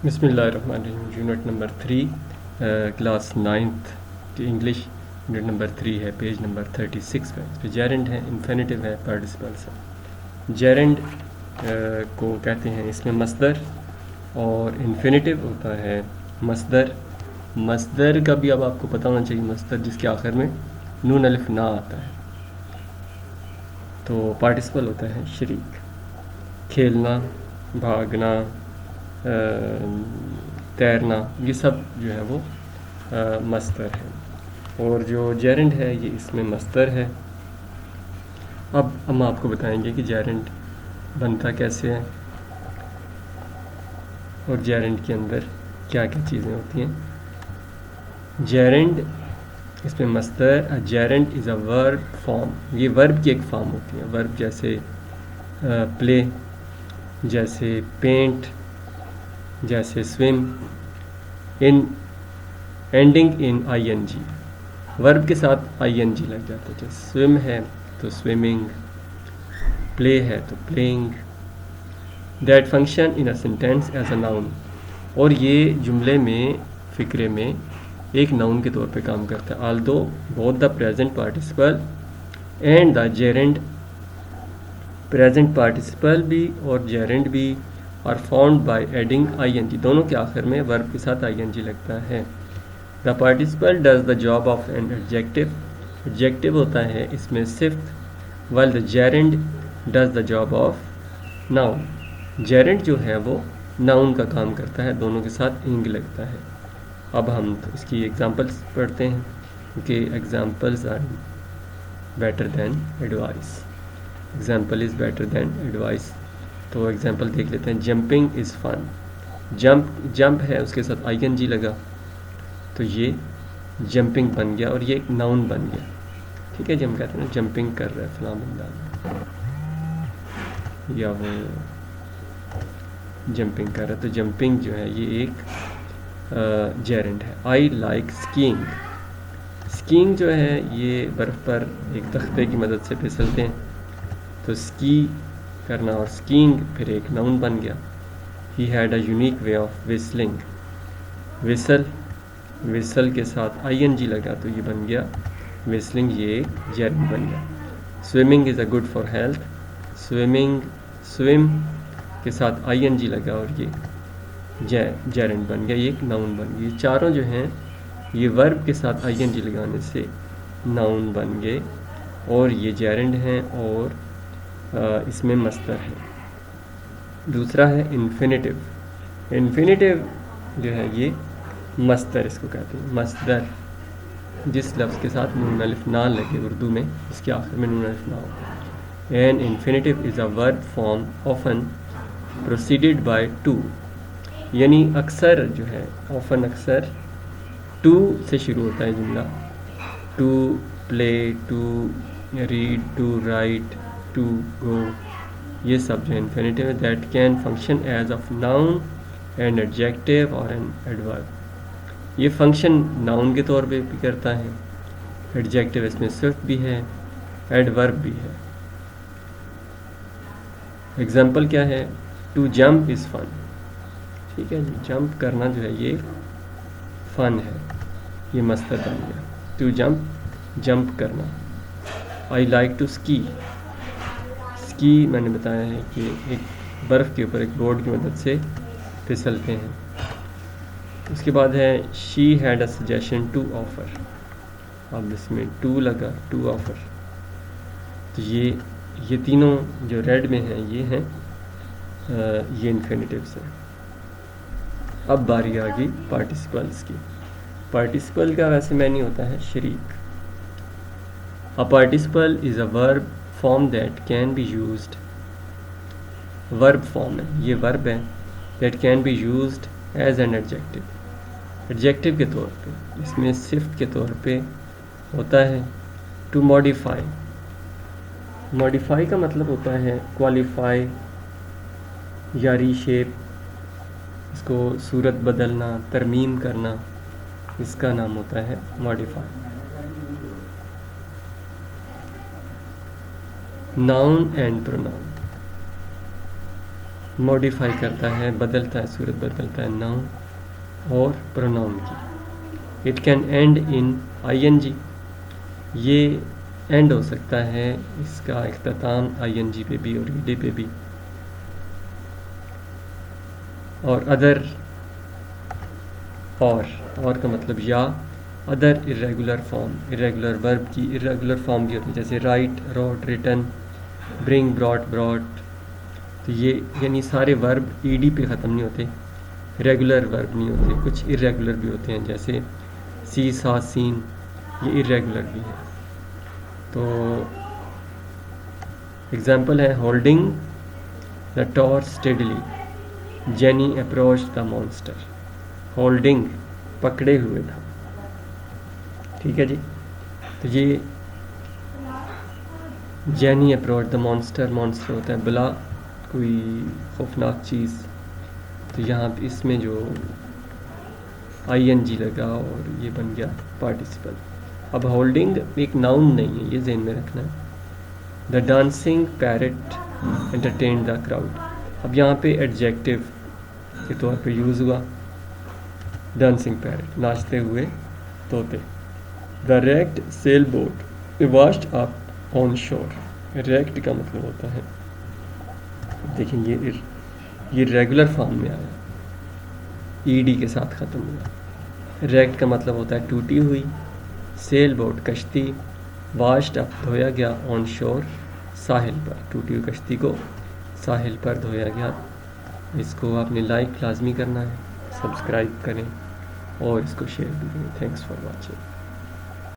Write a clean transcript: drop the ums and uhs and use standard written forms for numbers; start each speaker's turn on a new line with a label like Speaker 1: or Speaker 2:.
Speaker 1: बिस्मिल्लाहिर्रहमानिर्रहीम। Unit number 3, class 9th की English. Unit number 3 है, पेज नंबर 36 पे। इस पर जेरेंड है, इन्फिनिटिव है, पार्टिसिपल्स है। जेरेंड को कहते हैं इसमें मस्दर, और इन्फिनिटिव होता है मस्दर। मस्दर का भी अब आपको पता होना चाहिए, मस्दर जिसके आखिर में नून अलिफ ना आता है। तो पार्टिसिपल होता है शरीक, खेलना, भागना, तैरना, ये सब जो है वो मस्दर है। और जो जेरेंड है ये इसमें मस्दर है। अब हम आपको बताएंगे कि जेरेंड बनता कैसे है और जेरेंड के अंदर क्या क्या चीज़ें होती हैं। जेरेंड इसमें मस्दर, gerund is a verb form. ये वर्ब की एक फॉर्म होती है। वर्ब जैसे प्ले, जैसे पेंट, जैसे swim, in ending in ING। Verb के साथ ING लग जाता है। जैसे स्विम है तो स्विमिंग, प्ले है तो playing. That function in a sentence as a noun. और ये जुमले में, फ़िक्रे में एक नाउन के तौर पे काम करता है। Although both the present participle and the gerund, present participle भी और जेरेंड भी are found by adding ING। दोनों के आखिर में वर्ब के साथ ING लगता है। The participle does the job of an adjective. Adjective होता है इसमें सिफ्त, while the gerund does the job of noun. Gerund जो है वो नाउन का काम करता है, दोनों के साथ इंग लगता है। अब हम तो इसकी एग्जांपल्स पढ़ते हैं, क्योंकि examples are better than advice. Example is better than advice. तो एग्जाम्पल देख लेते हैं। Jumping is fun. जंप है, उसके साथ ING लगा तो ये जंपिंग बन गया और ये एक नाउन बन गया। ठीक है जी, हम कहते हैं ना जंपिंग कर रहा है फलां बंदा, या वो जंपिंग कर रहा है, तो जंपिंग जो है ये एक जेरेंड है। I like skiing. स्कीइंग जो है ये बर्फ़ पर एक तख्ते की मदद से फिसलते हैं, तो स्की करना और स्कीइंग फिर एक नाउन बन गया। He had a unique way of whistling. Whistle के साथ ING लगा तो ये बन गया विस्लिंग, ये एक जेरेंड बन गया। Swimming is a good for health. Swim के साथ ING लगा और ये जेरेंड बन गया, ये एक नाउन बन गया। ये चारों जो हैं ये वर्ब के साथ ING लगाने से नाउन बन गए और ये जेरेंड हैं और इसमें मस्दर है। दूसरा है इन्फिनिटिव। इन्फिनिटिव जो है ये मस्दर इसको कहते हैं। मस्दर जिस लफ्ज़ के साथ नून अलिफ ना लगे, उर्दू में इसके आखिर में नून अलिफ ना हो। An infinitive is a verb form often proceeded by to. यानी अक्सर जो है, ऑफन अक्सर टू से शुरू होता है जुमला। To play, to read, to write, to go, ये सब जो इन्फिनिटिव है। That can function as of noun and adjective और एन एडवर्ब। ये फंक्शन नाउन के तौर पे भी करता है, एडजेक्टिव इसमें सिर्फ भी है, एडवर्ब भी है। एग्जाम्पल क्या है? To jump is fun. ठीक है जी, जंप करना जो है ये फन है, ये मस्तर बन गया। टू जंप, जंप करना। I like to ski. Ski मैंने बताया है कि एक बर्फ़ के ऊपर एक बोर्ड की मदद से फिसलते हैं। उसके बाद है she had a suggestion to offer. अब इसमें टू लगा, टू ऑफ़र, तो ये तीनों जो रेड में हैं ये हैं ये इन्फिनिटिव्स हैं। अब बारी आ गई पार्टिसिपल्स की। पार्टिसिपल का वैसे मैंने होता है शरीक। A participle is a verb form that can be used. Verb form है, ये वर्ब है, that can be used as an adjective. Adjective के तौर पे, इसमें सिफ्त के तौर पे होता है। To modify. मॉडिफाई का मतलब होता है क्वालिफाई या रीशेप, इसको सूरत बदलना, तरमीम करना, इसका नाम होता है modify. Noun and pronoun. Modify करता है, बदलता है, सूरत बदलता है नाउन और प्रोनाउन की। It can and in ING, ये एंड हो सकता है, इसका इख्तिताम ING पे भी और ED पे भी। और अदर, और का मतलब या। Other irregular form, irregular verb की इरेगुलर फॉर्म भी होती है, जैसे write, wrote, written, bring, brought. तो ये यानी सारे वर्ब ED पे ख़त्म नहीं होते, रेगुलर वर्ब नहीं होते, कुछ इरेगुलर भी होते हैं, जैसे सी, सा, सीन, ये इरेगुलर भी है। तो एग्जाम्पल है holding the torch steadily, jenny approach the monster. Holding पकड़े हुए था, ठीक है जी। तो ये jenny approach the monster, monster होता है बला, कोई खौफनाक चीज़। तो यहाँ पे इसमें जो ING लगा और ये बन गया पार्टिसिपल। अब होल्डिंग एक नाउन नहीं है, ये ज़हन में रखना है। The dancing parrot entertain the crowd, अब यहाँ पे एडजेक्टिव के तौर पे यूज़ हुआ डांसिंग पैरेट, नाचते हुए तोते। The wrecked sail boat washed up on shore, wrecked का मतलब होता है, देखिए ये रेगुलर फॉर्म में आया, ED के साथ ख़त्म हुआ। रेक्ट का मतलब होता है टूटी हुई, सेल बोट कश्ती, वाश्ड अप धोया गया, ऑन शोर साहिल पर, टूटी हुई कश्ती को साहिल पर धोया गया। इसको आपने लाइक लाजमी करना है, सब्सक्राइब करें और इसको शेयर भी करें। Thanks for watching.